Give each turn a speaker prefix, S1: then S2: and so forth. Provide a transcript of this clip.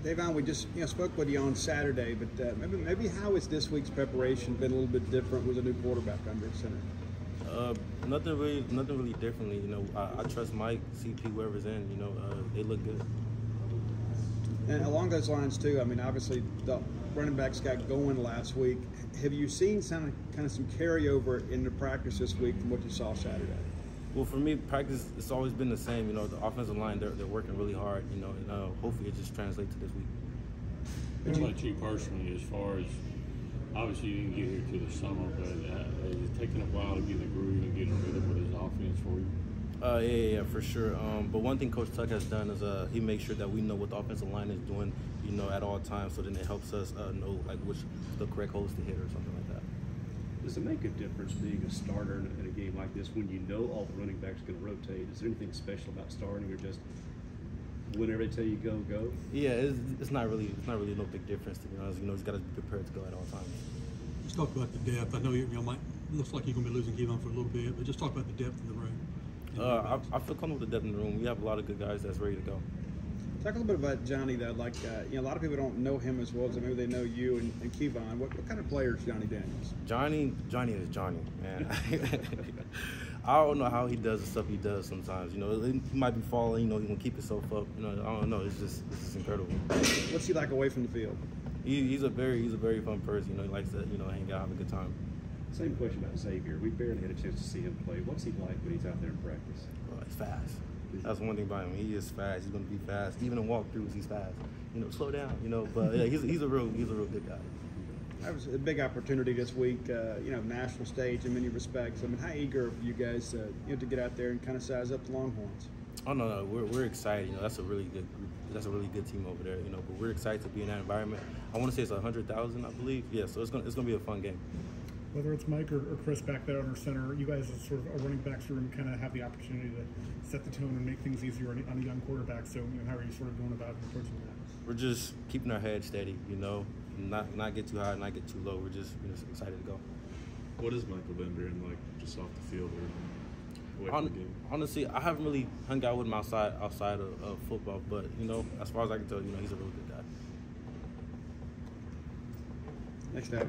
S1: Davon, we just spoke with you on Saturday, but maybe how has this week's preparation been a little bit different with a new quarterback under center?
S2: Nothing really differently. I trust Mike, CP, whoever's in. They look good.
S1: And along those lines too, I mean, obviously the running backs got going last week. Have you seen some carryover in the practice this week from what you saw Saturday?
S2: Well, for me, practice, it's always been the same. The offensive line, they're working really hard, and hopefully it just translates to this week.
S3: What about you personally, as far as, obviously you didn't get here till the summer, but is it taking a while to get in the groove and get a rhythm with his offense for you?
S2: Yeah, for sure. But one thing Coach Tuck has done is he makes sure that we know what the offensive line is doing, at all times, so then it helps us know which the correct holes to hit or something like that.
S4: Does it make a difference being a starter in a game like this when you know all the running backs are going to rotate? Is there anything special about starting, or just whenever they tell you go, go?
S2: Yeah, it's not really no big difference, to be honest. He's got to be prepared to go at all times.
S5: Just talk about the depth. I know looks like you're going to be losing Davon for a little bit, but just talk about the depth in the room.
S2: I feel comfortable with the depth in the room. We have a lot of good guys that's ready to go.
S1: Talk a little bit about Johnny, though. A lot of people don't know him as well as maybe they know you and Kevon. What kind of player is Johnny Daniels?
S2: Johnny is Johnny, man. I don't know how he does the stuff he does sometimes. He might be falling. He can keep himself up. I don't know. It's just incredible.
S1: What's he like away from the field?
S2: He's a very fun person. He likes to hang out, have a good time.
S4: Same question about Xavier. We barely had a chance to see him play. What's he like when he's out there in practice?
S2: He's fast. That's one thing about him. He is fast. He's going to be fast. Even in walkthroughs, he's fast. Slow down. But yeah, he's a real good guy.
S1: That was a big opportunity this week. National stage in many respects. I mean, how eager are you guys to get out there and kind of size up the Longhorns?
S2: Oh no, we're excited. That's a really good group. That's a really good team over there. But we're excited to be in that environment. I want to say it's 100,000, I believe. Yeah, so it's gonna be a fun game.
S6: Whether it's Mike or Chris back there under center, you guys as sort of a running backs room kind of have the opportunity to set the tone and make things easier on a young quarterback. So how are you sort of going about approaching that?
S2: We're just keeping our head steady, not get too high, not get too low. We're just excited to go.
S7: What is Michael Van Buren like just off the field or away from the game?
S2: Honestly, I haven't really hung out with him outside of football, but as far as I can tell, he's a really good guy.
S1: Next time.